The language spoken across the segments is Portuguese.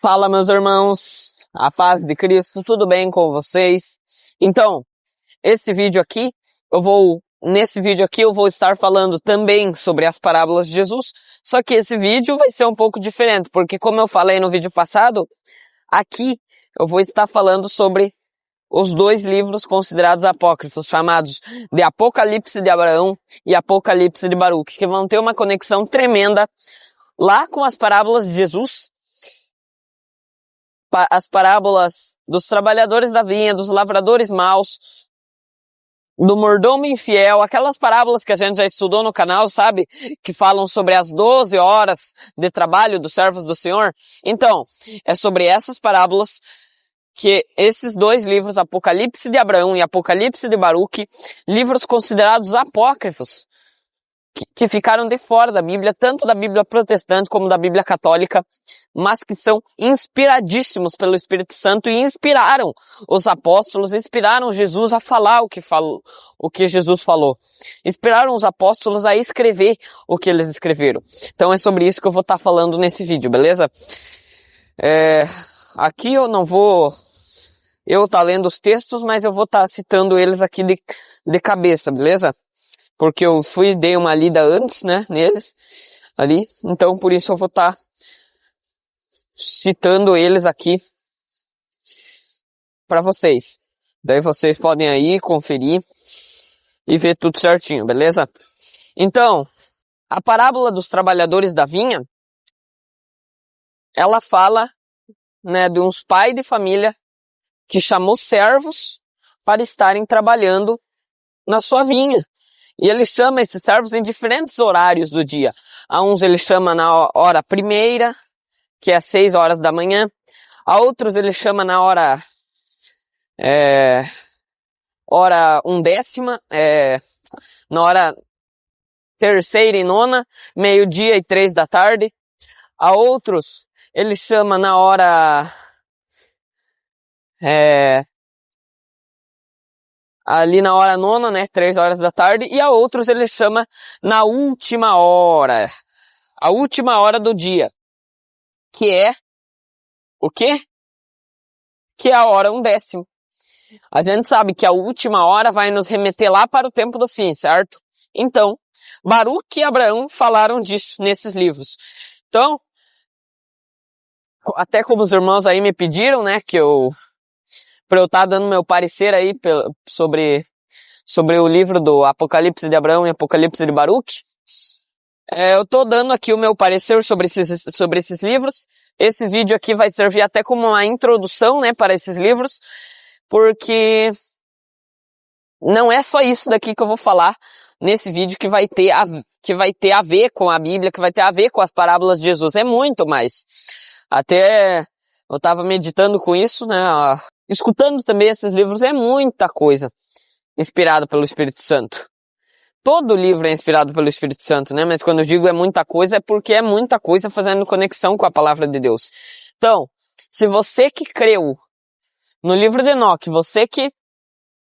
Fala, meus irmãos, a paz de Cristo, tudo bem com vocês? Então, nesse vídeo aqui eu vou estar falando também sobre as parábolas de Jesus, só que esse vídeo vai ser um pouco diferente, porque como eu falei no vídeo passado, aqui eu vou estar falando sobre os dois livros considerados apócrifos, chamados de Apocalipse de Abraão e Apocalipse de Baruque, que vão ter uma conexão tremenda lá com as parábolas de Jesus, as parábolas dos trabalhadores da vinha, dos lavradores maus, do mordomo infiel, aquelas parábolas que a gente já estudou no canal, sabe? Que falam sobre as 12 horas de trabalho dos servos do Senhor. Então, é sobre essas parábolas que esses dois livros, Apocalipse de Abraão e Apocalipse de Baruque, livros considerados apócrifos, que ficaram de fora da Bíblia, tanto da Bíblia protestante como da Bíblia católica, mas que são inspiradíssimos pelo Espírito Santo e inspiraram os apóstolos, inspiraram Jesus a falar o que Jesus falou. Inspiraram os apóstolos a escrever o que eles escreveram. Então é sobre isso que eu vou estar falando nesse vídeo, beleza? Aqui eu não vou estar lendo os textos, mas eu vou estar citando eles aqui de cabeça, beleza? Porque eu dei uma lida antes, né, neles, ali, então por isso eu vou estar citando eles aqui para vocês. Daí vocês podem aí conferir e ver tudo certinho, beleza? Então, a parábola dos trabalhadores da vinha, ela fala, né, de uns pais de família que chamou servos para estarem trabalhando na sua vinha. E ele chama esses servos em diferentes horários do dia. A uns ele chama na hora primeira, que é às 6 horas da manhã. A outros ele chama na hora 1/10, na hora terceira e nona, meio-dia e 3 da tarde. A outros ele chama na hora ali na hora nona, né, 3 horas da tarde, e a outros ele chama na última hora, a última hora do dia, que é o quê? Que é a hora 1/10. A gente sabe que a última hora vai nos remeter lá para o tempo do fim, certo? Então, Baruque e Abraão falaram disso nesses livros. Então, até como os irmãos aí me pediram, né, para eu estar dando meu parecer aí sobre o livro do Apocalipse de Abraão e Apocalipse de Baruque, eu tô dando aqui o meu parecer sobre esses livros. Esse vídeo aqui vai servir até como uma introdução, né, para esses livros, porque não é só isso daqui que eu vou falar nesse vídeo que vai ter a ver com a Bíblia, que vai ter a ver com as parábolas de Jesus. É muito mais. Até eu tava meditando com isso, né, escutando também esses livros, é muita coisa inspirada pelo Espírito Santo. Todo livro é inspirado pelo Espírito Santo, né? Mas quando eu digo é muita coisa, é porque é muita coisa fazendo conexão com a palavra de Deus. Então, se você que creu no livro de Enoque, você que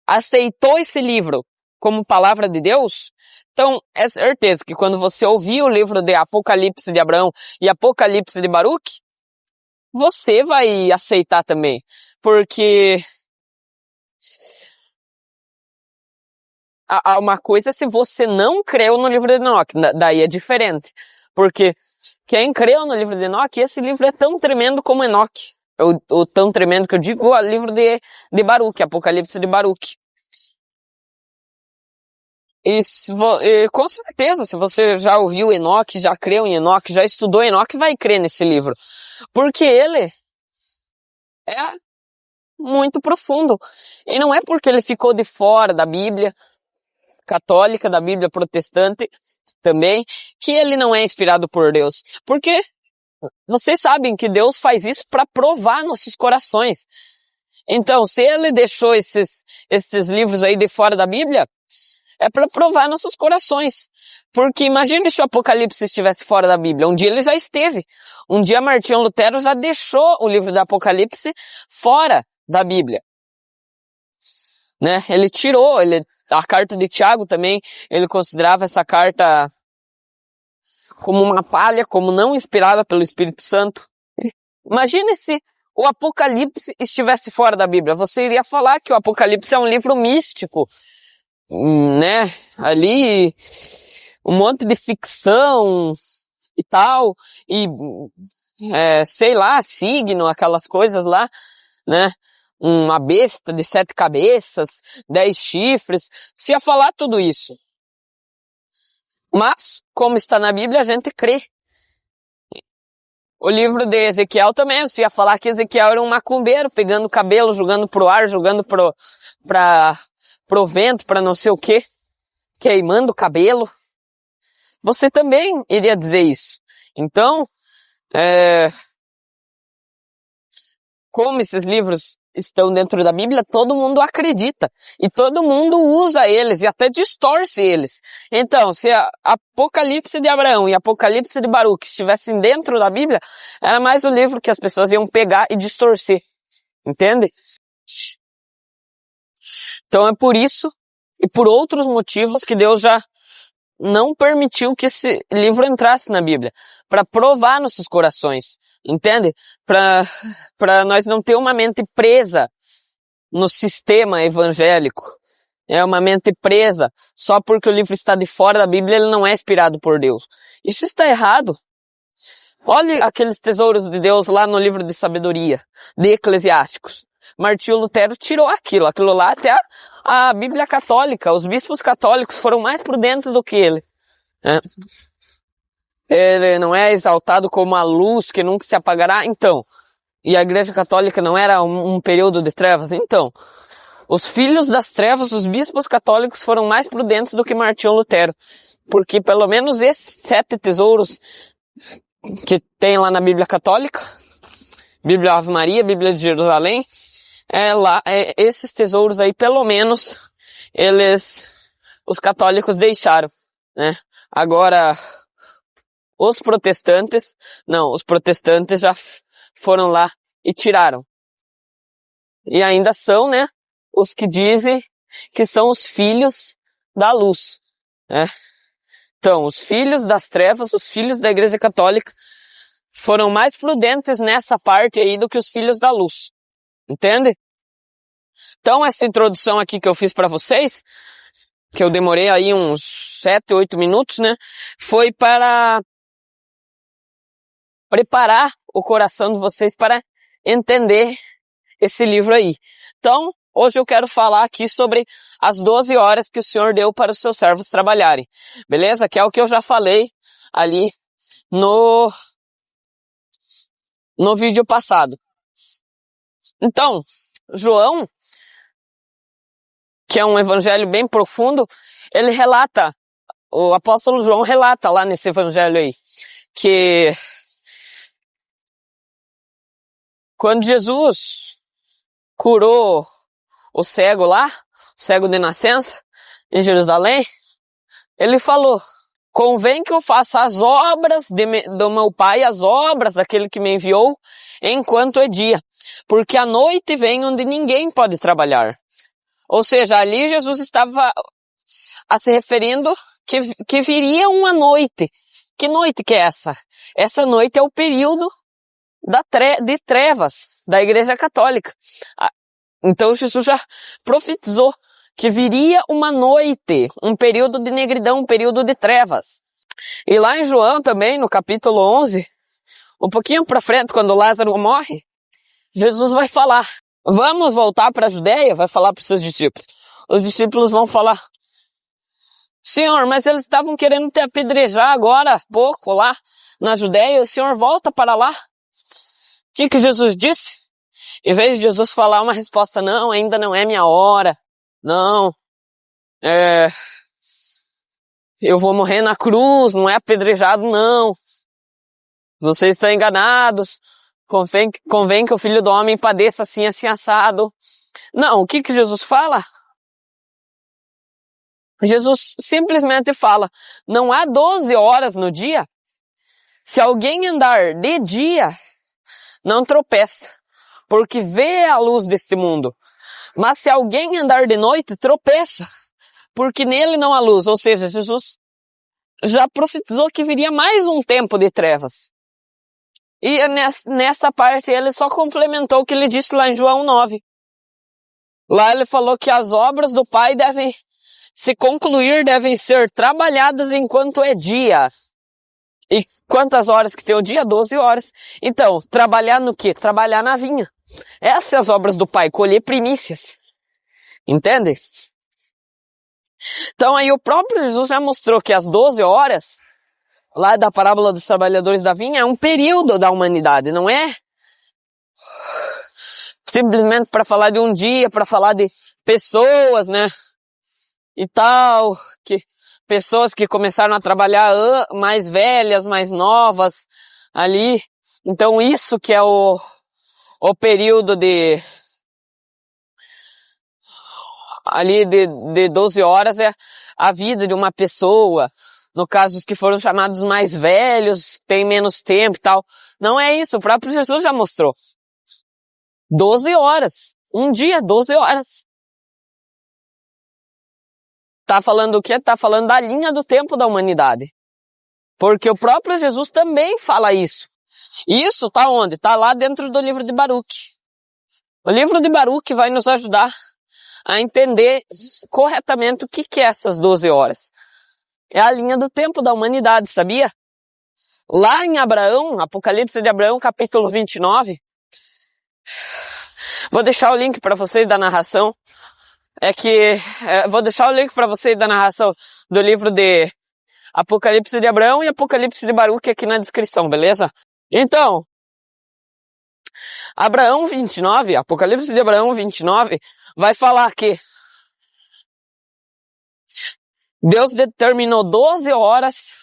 aceitou esse livro como palavra de Deus, então é certeza que quando você ouvir o livro de Apocalipse de Abraão e Apocalipse de Baruque, você vai aceitar também. Porque uma coisa é se você não creu no livro de Enoque, daí é diferente. Porque quem creu no livro de Enoque, esse livro é tão tremendo como Enoque. Ou tão tremendo que eu digo, o livro de Baruque, Apocalipse de Baruque. E com certeza, se você já ouviu Enoque, já creu em Enoque, já estudou Enoque, vai crer nesse livro. Porque ele é muito profundo. E não é porque ele ficou de fora da Bíblia católica, da Bíblia protestante também, que ele não é inspirado por Deus. Porque vocês sabem que Deus faz isso para provar nossos corações. Então, se ele deixou esses livros aí de fora da Bíblia, é para provar nossos corações. Porque imagine se o Apocalipse estivesse fora da Bíblia. Um dia ele já esteve. Um dia Martinho Lutero já deixou o livro do Apocalipse fora da Bíblia. Né? Ele tirou, a carta de Tiago também, ele considerava essa carta como uma palha, como não inspirada pelo Espírito Santo. Imagine se o Apocalipse estivesse fora da Bíblia. Você iria falar que o Apocalipse é um livro místico, né? Ali, um monte de ficção e tal, e, sei lá, signo, aquelas coisas lá, né? Uma besta de 7 cabeças, 10 chifres. Se ia falar tudo isso. Mas, como está na Bíblia, a gente crê. O livro de Ezequiel também, você ia falar que Ezequiel era um macumbeiro, pegando cabelo, jogando pro ar, jogando pro vento, pra não sei o quê, queimando o cabelo. Você também iria dizer isso. Então, como esses livros estão dentro da Bíblia, todo mundo acredita. E todo mundo usa eles e até distorce eles. Então, se a Apocalipse de Abraão e Apocalipse de Baruque estivessem dentro da Bíblia, era mais o livro que as pessoas iam pegar e distorcer. Entende? Então é por isso e por outros motivos que Deus já não permitiu que esse livro entrasse na Bíblia, para provar nossos corações, entende? Para nós não ter uma mente presa no sistema evangélico. É uma mente presa, só porque o livro está de fora da Bíblia, ele não é inspirado por Deus. Isso está errado. Olhe aqueles tesouros de Deus lá no livro de sabedoria, de Eclesiásticos. Martinho Lutero tirou aquilo lá até a Bíblia católica, os bispos católicos foram mais prudentes do que ele. Ele não é exaltado como a luz que nunca se apagará, então. E a Igreja Católica não era um período de trevas, então. Os filhos das trevas, os bispos católicos foram mais prudentes do que Martinho Lutero. Porque pelo menos esses 7 tesouros que tem lá na Bíblia Católica, Bíblia Ave Maria, Bíblia de Jerusalém, esses tesouros aí, pelo menos, os católicos deixaram, né? Agora, os protestantes já foram lá e tiraram. E ainda são, né, os que dizem que são os filhos da luz, né? Então, os filhos das trevas, os filhos da Igreja Católica, foram mais prudentes nessa parte aí do que os filhos da luz. Entende? Então, essa introdução aqui que eu fiz para vocês, que eu demorei aí uns 7, 8 minutos, né? Foi para preparar o coração de vocês para entender esse livro aí. Então, hoje eu quero falar aqui sobre as 12 horas que o Senhor deu para os seus servos trabalharem. Beleza? Que é o que eu já falei ali no vídeo passado. Então, João, que é um evangelho bem profundo, ele relata, o apóstolo João relata lá nesse evangelho aí, que quando Jesus curou o cego lá, o cego de nascença, em Jerusalém, ele falou: convém que eu faça as obras do meu Pai, as obras daquele que me enviou, enquanto é dia, porque a noite vem onde ninguém pode trabalhar. Ou seja, ali Jesus estava se referindo que viria uma noite. Que noite que é essa? Essa noite é o período de trevas da Igreja Católica. Então Jesus já profetizou que viria uma noite, um período de negridão, um período de trevas. E lá em João também, no capítulo 11, um pouquinho para frente, quando Lázaro morre, Jesus vai falar: vamos voltar para a Judeia? Vai falar para os seus discípulos. Os discípulos vão falar: Senhor, mas eles estavam querendo te apedrejar agora, há pouco, lá na Judeia, o Senhor volta para lá? O que Jesus disse? Em vez de Jesus falar uma resposta: não, ainda não é minha hora, não, eu vou morrer na cruz, não é apedrejado não, vocês estão enganados, convém que o Filho do Homem padeça assim, assim, assado. Não, o que Jesus fala? Jesus simplesmente fala: não há 12 horas no dia. Se alguém andar de dia, não tropeça, porque vê a luz deste mundo. Mas se alguém andar de noite, tropeça, porque nele não há luz. Ou seja, Jesus já profetizou que viria mais um tempo de trevas. E nessa parte ele só complementou o que ele disse lá em João 9. Lá ele falou que as obras do Pai devem se concluir, devem ser trabalhadas enquanto é dia. E quantas horas que tem o dia? 12 horas. Então, trabalhar no quê? Trabalhar na vinha. Essas são as obras do Pai, colher primícias. Entende? Então aí o próprio Jesus já mostrou que as 12 horas, lá da parábola dos trabalhadores da vinha, é um período da humanidade, não é simplesmente para falar de um dia, para falar de pessoas, né? E tal, que pessoas que começaram a trabalhar mais velhas, mais novas ali. Então isso que é o período de 12 horas é a vida de uma pessoa. No caso, os que foram chamados mais velhos, tem menos tempo e tal. Não é isso, o próprio Jesus já mostrou. 12 horas. Um dia, 12 horas. Tá falando o quê? Tá falando da linha do tempo da humanidade. Porque o próprio Jesus também fala isso. Isso tá onde? Tá lá dentro do livro de Baruque. O livro de Baruque vai nos ajudar a entender corretamente o que é essas 12 horas. É a linha do tempo da humanidade, sabia? Lá em Abraão, Apocalipse de Abraão, capítulo 29, vou deixar o link para vocês da narração. Vou deixar o link para vocês da narração do livro de Apocalipse de Abraão e Apocalipse de Baruque aqui na descrição, beleza? Então, Abraão 29, Apocalipse de Abraão 29, vai falar que Deus determinou 12 horas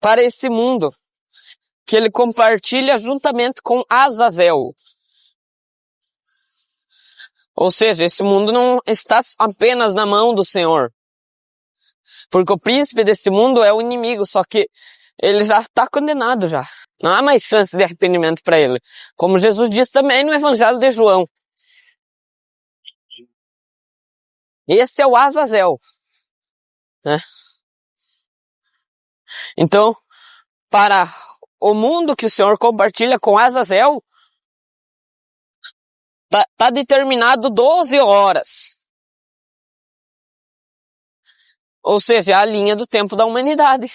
para esse mundo, que ele compartilha juntamente com Azazel. Ou seja, esse mundo não está apenas na mão do Senhor. Porque o príncipe desse mundo é o inimigo, só que ele já está condenado já. Não há mais chance de arrependimento para ele. Como Jesus disse também no Evangelho de João. Esse é o Azazel, né? Então, para o mundo que o Senhor compartilha com Azazel, tá determinado 12 horas. Ou seja, é a linha do tempo da humanidade.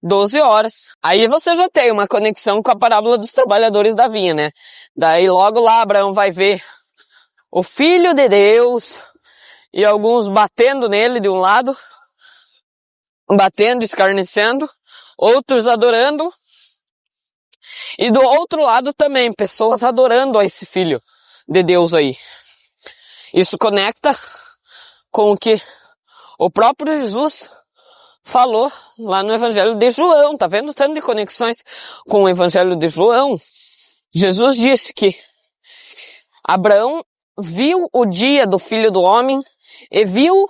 12 horas. Aí você já tem uma conexão com a parábola dos trabalhadores da vinha, né? Daí logo lá Abraão vai ver o Filho de Deus e alguns batendo nele de um lado, batendo, escarnecendo, outros adorando, e do outro lado também, pessoas adorando a esse Filho de Deus aí. Isso conecta com o que o próprio Jesus falou lá no Evangelho de João. Tá vendo tanto de conexões com o Evangelho de João? Jesus disse que Abraão viu o dia do Filho do Homem e viu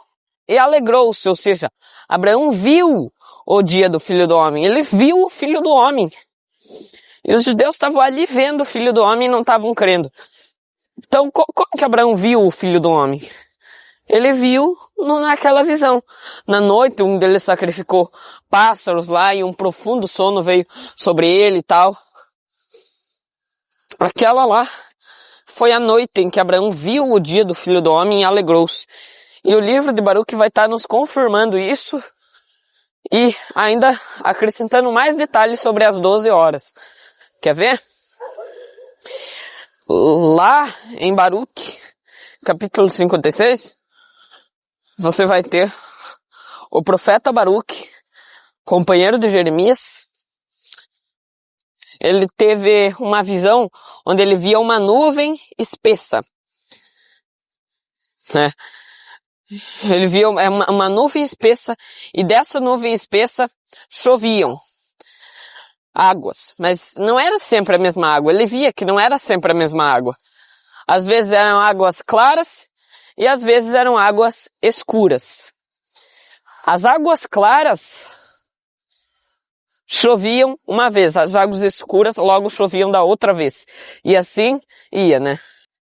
e alegrou-se. Ou seja, Abraão viu o dia do Filho do Homem. Ele viu o Filho do Homem. E os judeus estavam ali vendo o Filho do Homem e não estavam crendo. Então, como que Abraão viu o Filho do Homem? Ele viu naquela visão. Na noite, um deles sacrificou pássaros lá e um profundo sono veio sobre ele e tal. Aquela lá foi a noite em que Abraão viu o dia do Filho do Homem e alegrou-se. E o livro de Baruque vai estar nos confirmando isso e ainda acrescentando mais detalhes sobre as 12 horas. Quer ver? Lá em Baruque, capítulo 56, você vai ter o profeta Baruque, companheiro de Jeremias. Ele teve uma visão onde ele via uma nuvem espessa, né? Ele via uma nuvem espessa e dessa nuvem espessa choviam águas, mas não era sempre a mesma água. Ele via que não era sempre a mesma água. Às vezes eram águas claras e às vezes eram águas escuras. As águas claras choviam uma vez, as águas escuras logo choviam da outra vez. E assim ia, né?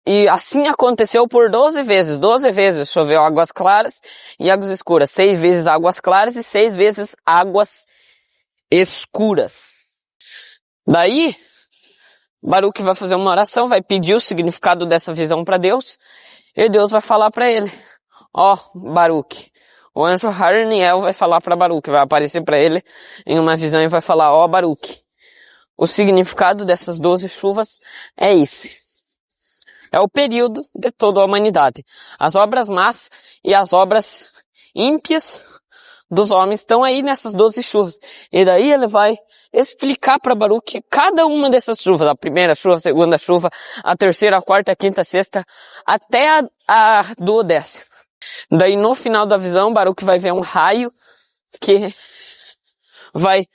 E assim aconteceu por 12 vezes. 12 vezes choveu águas claras e águas escuras. 6 vezes águas claras e 6 vezes águas escuras. Daí, Baruque vai fazer uma oração, vai pedir o significado dessa visão para Deus, e Deus vai falar para ele: ó, Baruque. O anjo Harniel vai falar para Baruque, vai aparecer para ele em uma visão e vai falar: ó, Baruque, o significado dessas 12 chuvas é esse. É o período de toda a humanidade. As obras más e as obras ímpias dos homens estão aí nessas 12 chuvas. E daí ele vai explicar para Baruque cada uma dessas chuvas. A primeira chuva, a segunda chuva, a terceira, a quarta, a quinta, a sexta, até a 12ª. Daí no final da visão, Baruque vai ver um raio que vai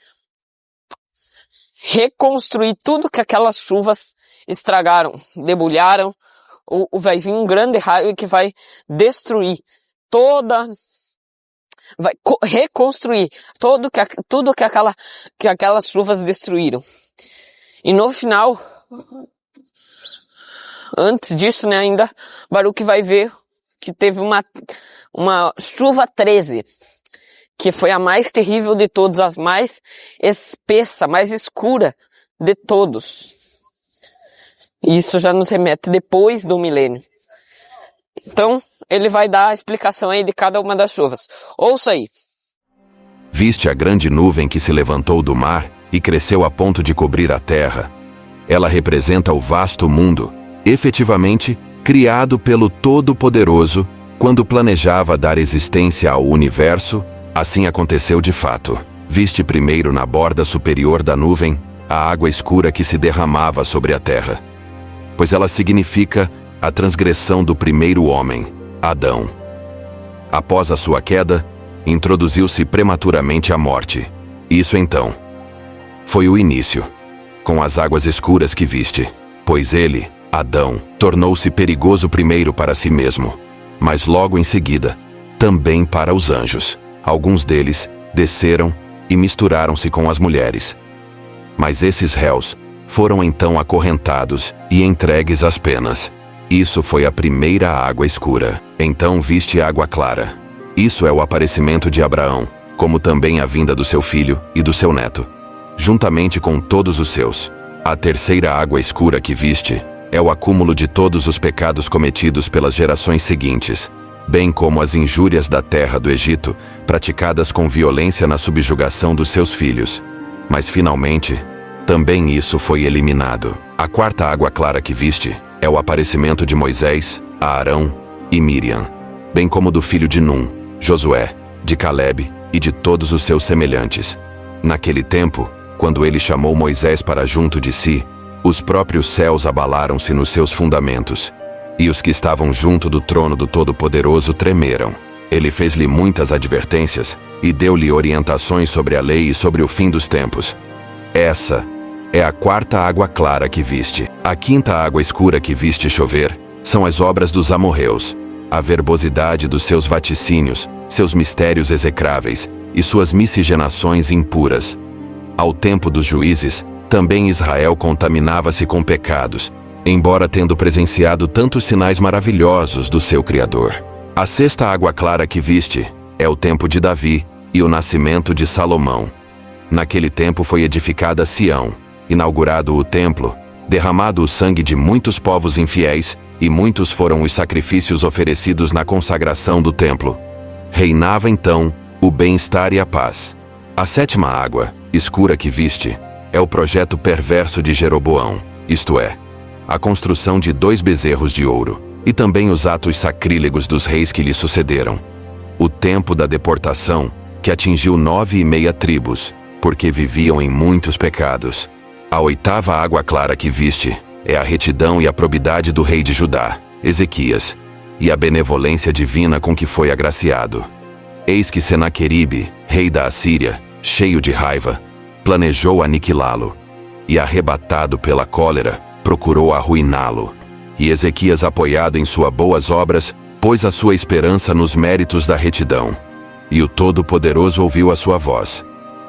reconstruir tudo que aquelas chuvas estragaram, debulharam. Vai vir um grande raio que vai destruir vai reconstruir tudo que aquelas chuvas destruíram. E no final, antes disso, né, ainda, Baruque vai ver que teve uma chuva 13, que foi a mais terrível de todas, as mais espessa, mais escura de todos. E isso já nos remete depois do milênio. Então, ele vai dar a explicação aí de cada uma das chuvas. Ouça aí. Viste a grande nuvem que se levantou do mar e cresceu a ponto de cobrir a terra. Ela representa o vasto mundo, efetivamente criado pelo Todo-Poderoso, quando planejava dar existência ao universo. Assim aconteceu de fato. Viste primeiro na borda superior da nuvem a água escura que se derramava sobre a terra, pois ela significa a transgressão do primeiro homem, Adão. Após a sua queda, introduziu-se prematuramente a morte. Isso então foi o início, com as águas escuras que viste, pois ele, Adão, tornou-se perigoso primeiro para si mesmo, mas logo em seguida, também para os anjos. Alguns deles desceram e misturaram-se com as mulheres. Mas esses réus foram então acorrentados e entregues às penas. Isso foi a primeira água escura. Então viste água clara. Isso é o aparecimento de Abraão, como também a vinda do seu filho e do seu neto, juntamente com todos os seus. A terceira água escura que viste é o acúmulo de todos os pecados cometidos pelas gerações seguintes, bem como as injúrias da terra do Egito, praticadas com violência na subjugação dos seus filhos. Mas finalmente, também isso foi eliminado. A quarta água clara que viste é o aparecimento de Moisés, Arão e Miriam, bem como do filho de Num, Josué, de Calebe e de todos os seus semelhantes. Naquele tempo, quando ele chamou Moisés para junto de si, os próprios céus abalaram-se nos seus fundamentos, e os que estavam junto do trono do Todo-Poderoso tremeram. Ele fez-lhe muitas advertências e deu-lhe orientações sobre a lei e sobre o fim dos tempos. Essa é a quarta água clara que viste. A quinta água escura que viste chover são as obras dos amorreus, a verbosidade dos seus vaticínios, seus mistérios execráveis e suas miscigenações impuras. Ao tempo dos juízes, também Israel contaminava-se com pecados, embora tendo presenciado tantos sinais maravilhosos do seu Criador. A sexta água clara que viste é o tempo de Davi e o nascimento de Salomão. Naquele tempo foi edificada Sião, inaugurado o templo, derramado o sangue de muitos povos infiéis, e muitos foram os sacrifícios oferecidos na consagração do templo. Reinava então o bem-estar e a paz. A sétima água escura que viste é o projeto perverso de Jeroboão, isto é, a construção de 2 bezerros de ouro, e também os atos sacrílegos dos reis que lhe sucederam. O tempo da deportação, que atingiu 9,5 tribos, porque viviam em muitos pecados. A oitava água clara que viste é a retidão e a probidade do rei de Judá, Ezequias, e a benevolência divina com que foi agraciado. Eis que Senaqueribe, rei da Assíria, cheio de raiva, planejou aniquilá-lo, e arrebatado pela cólera, procurou arruiná-lo. E Ezequias, apoiado em suas boas obras, pôs a sua esperança nos méritos da retidão. E o Todo-Poderoso ouviu a sua voz,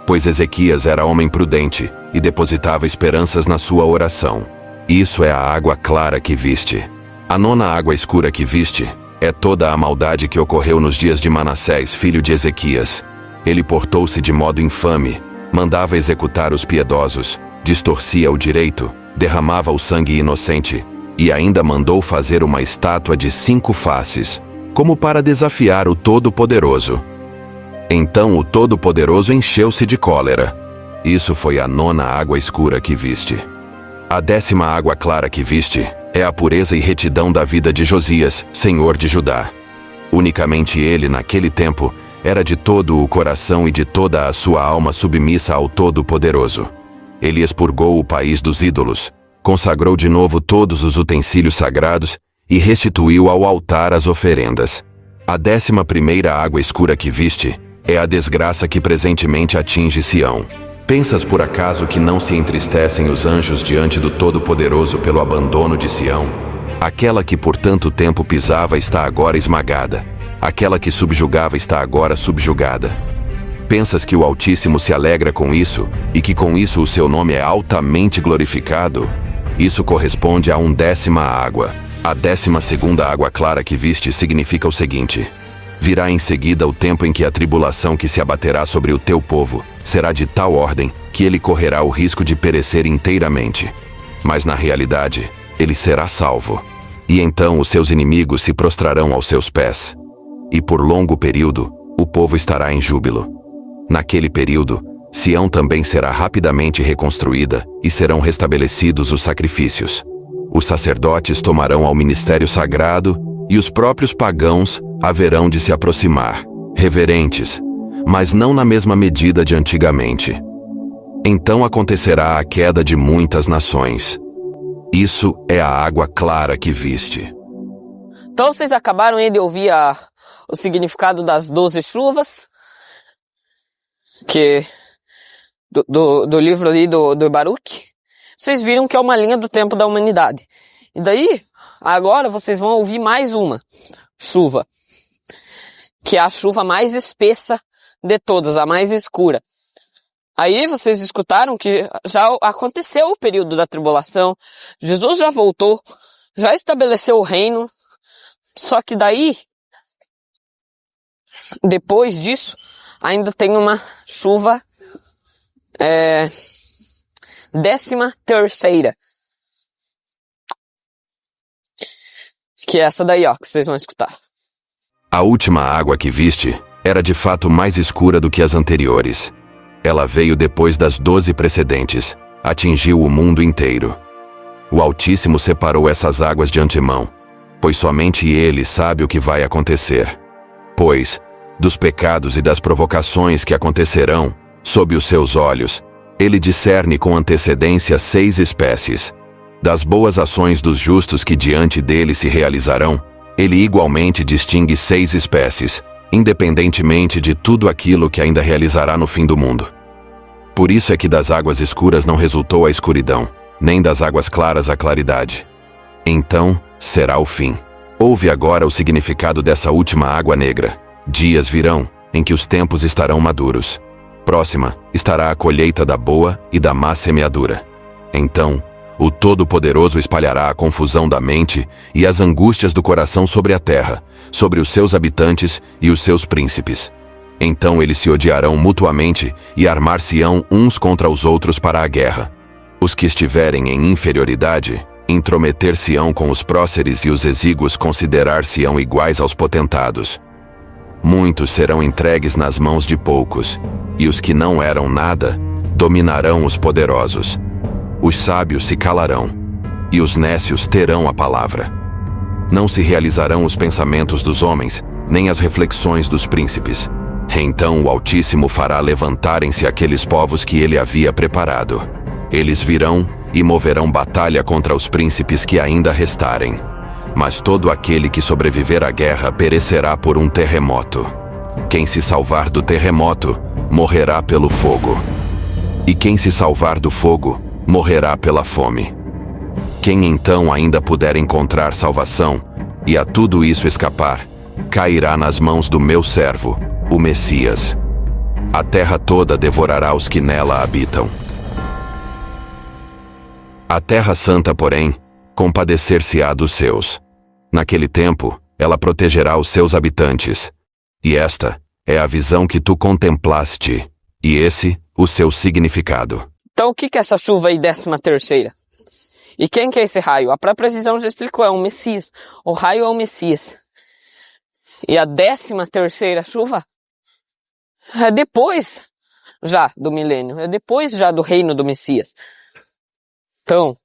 pois Ezequias era homem prudente e depositava esperanças na sua oração. Isso é a água clara que viste. A nona água escura que viste é toda a maldade que ocorreu nos dias de Manassés, filho de Ezequias. Ele portou-se de modo infame, mandava executar os piedosos, distorcia o direito, derramava o sangue inocente, e ainda mandou fazer uma estátua de 5 faces, como para desafiar o Todo-Poderoso. Então o Todo-Poderoso encheu-se de cólera. Isso foi a 9ª água escura que viste. A 10ª água clara que viste é a pureza e retidão da vida de Josias, senhor de Judá. Unicamente ele, naquele tempo, era de todo o coração e de toda a sua alma submissa ao Todo-Poderoso. Ele expurgou o país dos ídolos, consagrou de novo todos os utensílios sagrados e restituiu ao altar as oferendas. A 11ª água escura que viste é a desgraça que presentemente atinge Sião. Pensas por acaso que não se entristecem os anjos diante do Todo-Poderoso pelo abandono de Sião? Aquela que por tanto tempo pisava está agora esmagada. Aquela que subjugava está agora subjugada. Pensas que o Altíssimo se alegra com isso e que com isso o seu nome é altamente glorificado? Isso corresponde a 10ª água. A 12ª água clara que viste significa o seguinte: virá em seguida o tempo em que a tribulação que se abaterá sobre o teu povo será de tal ordem que ele correrá o risco de perecer inteiramente. Mas na realidade, ele será salvo. E então os seus inimigos se prostrarão aos seus pés. E por longo período, o povo estará em júbilo. Naquele período, Sião também será rapidamente reconstruída e serão restabelecidos os sacrifícios. Os sacerdotes tomarão ao ministério sagrado e os próprios pagãos haverão de se aproximar, reverentes, mas não na mesma medida de antigamente. Então acontecerá a queda de muitas nações. Isso é a água clara que viste. Então vocês acabaram aí de ouvir o significado das 12 chuvas, que do livro ali do Baruque. Vocês viram que é uma linha do tempo da humanidade. E daí, agora vocês vão ouvir mais uma chuva, que é a chuva mais espessa de todas, a mais escura. Aí vocês escutaram que já aconteceu o período da tribulação, Jesus já voltou, já estabeleceu o reino, só que daí, depois disso, ainda tem uma chuva 13ª, que é essa daí, ó, que vocês vão escutar. A última água que viste era de fato mais escura do que as anteriores. Ela veio depois das 12 precedentes, atingiu o mundo inteiro. O Altíssimo separou essas águas de antemão, pois somente Ele sabe o que vai acontecer. Pois, dos pecados e das provocações que acontecerão, sob os seus olhos, Ele discerne com antecedência 6 espécies. Das boas ações dos justos que diante dele se realizarão, Ele igualmente distingue 6 espécies, independentemente de tudo aquilo que ainda realizará no fim do mundo. Por isso é que das águas escuras não resultou a escuridão, nem das águas claras a claridade. Então será o fim. Ouve agora o significado dessa última água negra. Dias virão em que os tempos estarão maduros. Próxima estará a colheita da boa e da má semeadura. Então, o Todo-Poderoso espalhará a confusão da mente e as angústias do coração sobre a terra, sobre os seus habitantes e os seus príncipes. Então eles se odiarão mutuamente e armar-se-ão uns contra os outros para a guerra. Os que estiverem em inferioridade, intrometer-se-ão com os próceres e os exíguos considerar-se-ão iguais aos potentados. Muitos serão entregues nas mãos de poucos, e os que não eram nada, dominarão os poderosos. Os sábios se calarão, e os nécios terão a palavra. Não se realizarão os pensamentos dos homens, nem as reflexões dos príncipes. Então o Altíssimo fará levantarem-se aqueles povos que ele havia preparado. Eles virão e moverão batalha contra os príncipes que ainda restarem. Mas todo aquele que sobreviver à guerra perecerá por um terremoto. Quem se salvar do terremoto, morrerá pelo fogo. E quem se salvar do fogo, morrerá pela fome. Quem então ainda puder encontrar salvação, e a tudo isso escapar, cairá nas mãos do meu servo, o Messias. A terra toda devorará os que nela habitam. A terra santa, porém, compadecer-se-á dos seus. Naquele tempo, ela protegerá os seus habitantes. E esta é a visão que tu contemplaste, e esse o seu significado. Então o que é essa chuva aí 13ª? E quem que é esse raio? A própria visão já explicou, é um Messias. O raio é o Messias. E a 13ª chuva é depois já do milênio, é depois já do reino do Messias. Então,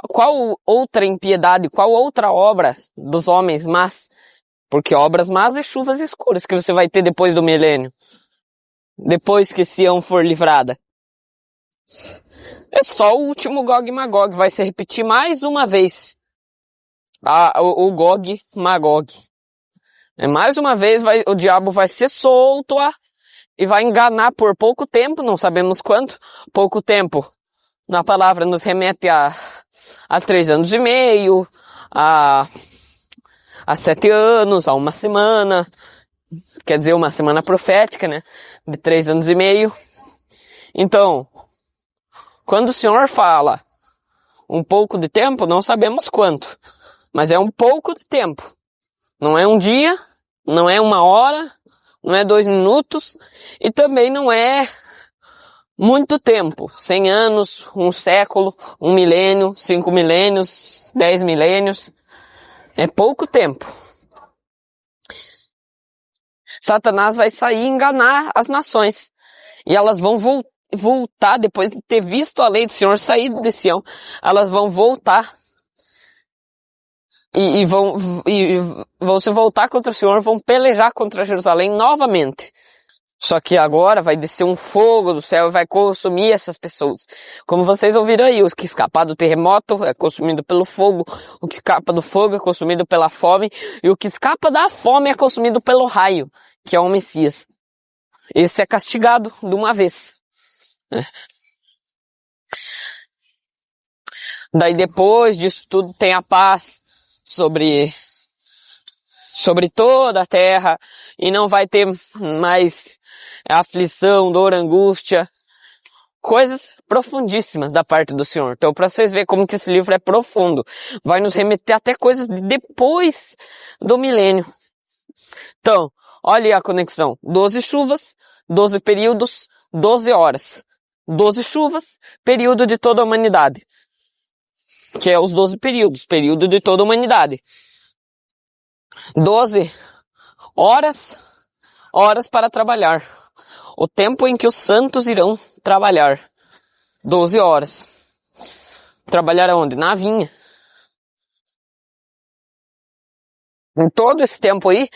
qual outra impiedade, qual outra obra dos homens más, porque obras más é chuvas escuras que você vai ter depois do milênio, depois que Sião for livrada. É só o último Gog e Magog, vai se repetir mais uma vez. O Gog e Magog. Mais uma vez o diabo vai ser solto e vai enganar por pouco tempo, não sabemos quanto, pouco tempo. Na palavra nos remete a 3 anos e meio, a 7 anos, a uma semana, quer dizer, uma semana profética, né? De 3 anos e meio. Então, quando o Senhor fala um pouco de tempo, não sabemos quanto, mas é um pouco de tempo. Não é um dia, não é uma hora, não é 2 minutos, e também não é muito tempo. 100 anos, 1 século, 1 milênio, 5 milênios, 10 milênios. É pouco tempo. Satanás vai sair e enganar as nações. E elas vão voltar, depois de ter visto a lei do Senhor sair de Sião, elas vão voltar. E vão se voltar contra o Senhor, vão pelejar contra Jerusalém novamente. Só que agora vai descer um fogo do céu e vai consumir essas pessoas. Como vocês ouviram aí, os que escapar do terremoto é consumido pelo fogo, o que escapa do fogo é consumido pela fome, e o que escapa da fome é consumido pelo raio, que é o Messias. Esse é castigado de uma vez. Daí depois disso tudo tem a paz sobre toda a terra, e não vai ter mais aflição, dor, angústia, coisas profundíssimas da parte do Senhor. Então, para vocês verem como que esse livro é profundo, vai nos remeter até coisas de depois do milênio. Então, olha a conexão. 12 chuvas, 12 períodos, 12 horas. 12 chuvas, período de toda a humanidade. Que é os 12 períodos, período de toda a humanidade. 12 horas para trabalhar. O tempo em que os santos irão trabalhar. 12 horas. Trabalhar aonde? Na vinha. Em todo esse tempo aí,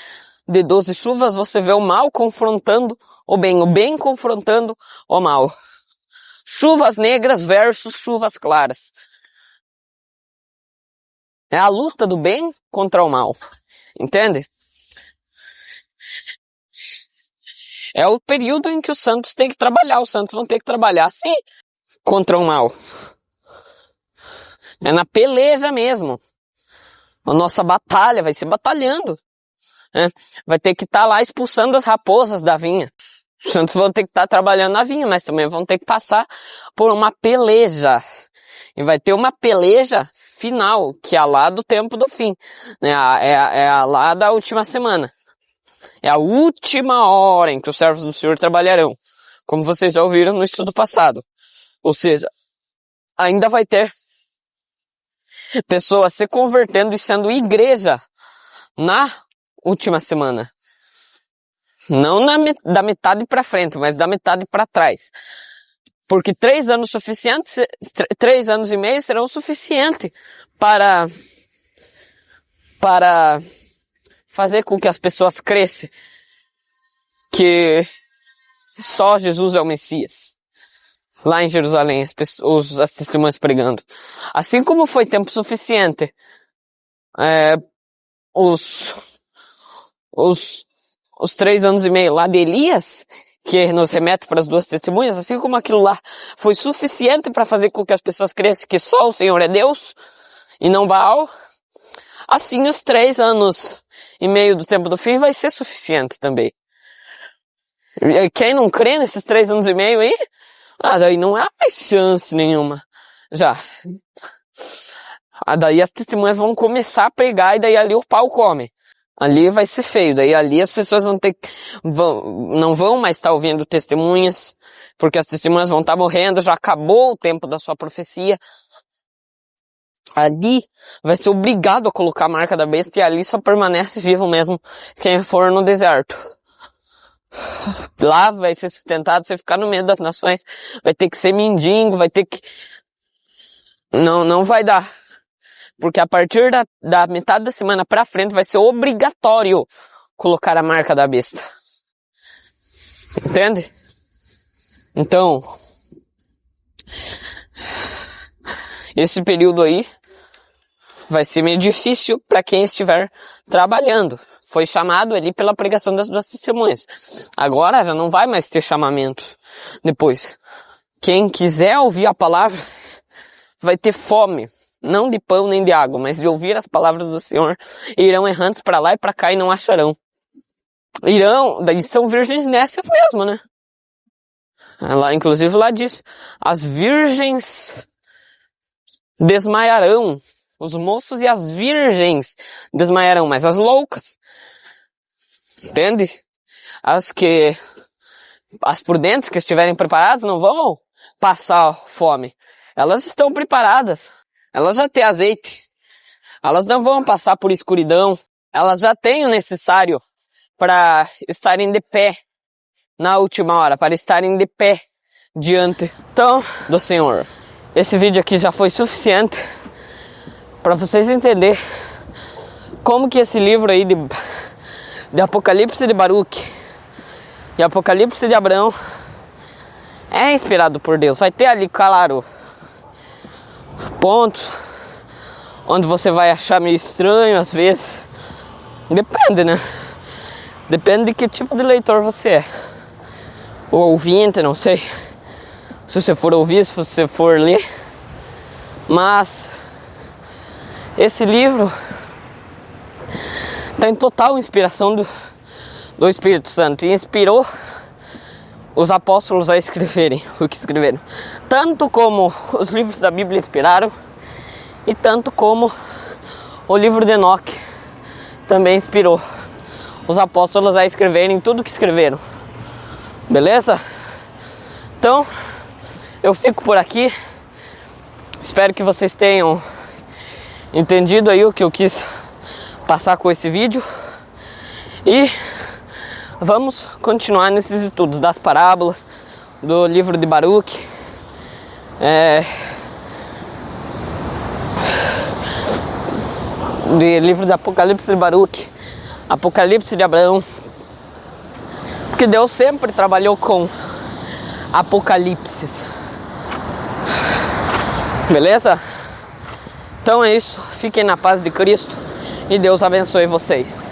de 12 chuvas, você vê o mal confrontando o bem confrontando o mal. Chuvas negras versus chuvas claras. É a luta do bem contra o mal. Entende? É o período em que os santos têm que trabalhar. Os santos vão ter que trabalhar, sim, contra o mal. É na peleja mesmo. A nossa batalha vai ser batalhando. Vai ter que estar lá expulsando as raposas da vinha. Os santos vão ter que estar trabalhando na vinha, mas também vão ter que passar por uma peleja. E vai ter uma peleja final, que é a lá do tempo do fim. É a lá da última semana. É a última hora em que os servos do Senhor trabalharão. Como vocês já ouviram no estudo passado. Ou seja, ainda vai ter pessoas se convertendo e sendo igreja na última semana. Não da metade para frente, mas da metade para trás. Porque 3 anos suficientes, 3 anos e meio serão suficientes para fazer com que as pessoas cresçam que só Jesus é o Messias. Lá em Jerusalém, as testemunhas pregando. Assim como foi tempo suficiente, os 3 anos e meio lá de Elias, que nos remete para as 2 testemunhas, assim como aquilo lá foi suficiente para fazer com que as pessoas cresçam que só o Senhor é Deus e não Baal, assim os 3 anos e meio do tempo do fim vai ser suficiente também. E quem não crê nesses 3 anos e meio aí, daí não há mais chance nenhuma. Já. Daí as testemunhas vão começar a pregar e daí ali o pau come. Ali vai ser feio, daí ali as pessoas não vão mais estar ouvindo testemunhas, porque as testemunhas vão estar morrendo, já acabou o tempo da sua profecia. Ali vai ser obrigado a colocar a marca da besta e ali só permanece vivo mesmo quem for no deserto. Lá vai ser sustentado, você ficar no meio das nações, vai ter que ser mendigo, vai ter que... Não vai dar. Porque a partir da metade da semana pra frente vai ser obrigatório colocar a marca da besta. Entende? Então, esse período aí vai ser meio difícil para quem estiver trabalhando. Foi chamado ali pela pregação das duas testemunhas. Agora já não vai mais ter chamamento depois. Quem quiser ouvir a palavra vai ter fome. Não de pão nem de água, mas de ouvir as palavras do Senhor. Irão errantes para lá e para cá e não acharão. Daí são virgens nécias mesmo, né? Inclusive lá diz, as virgens desmaiarão. Os moços e as virgens desmaiarão, mas as loucas. Entende? As prudentes que estiverem preparadas não vão passar fome. Elas estão preparadas. Elas já têm azeite. Elas não vão passar por escuridão. Elas já têm o necessário para estarem de pé na última hora, para estarem de pé diante do Senhor. Esse vídeo aqui já foi suficiente para vocês entenderem como que esse livro aí de Apocalipse de Baruque e Apocalipse de Abraão é inspirado por Deus. Vai ter ali, claro, pontos onde você vai achar meio estranho às vezes. Depende, né? Depende de que tipo de leitor você é. Ou ouvinte, não sei. Se você for ouvir, se você for ler. Mas esse livro tem total inspiração do Espírito Santo. E inspirou os apóstolos a escreverem o que escreveram. Tanto como os livros da Bíblia inspiraram, e tanto como o livro de Enoque também inspirou os apóstolos a escreverem tudo o que escreveram. Beleza? Então, eu fico por aqui. Espero que vocês tenham entendido aí o que eu quis passar com esse vídeo. E vamos continuar nesses estudos das parábolas, do livro de Baruque, do livro de Apocalipse de Baruque, Apocalipse de Abraão. Porque Deus sempre trabalhou com apocalipses. Beleza? Então é isso. Fiquem na paz de Cristo e Deus abençoe vocês.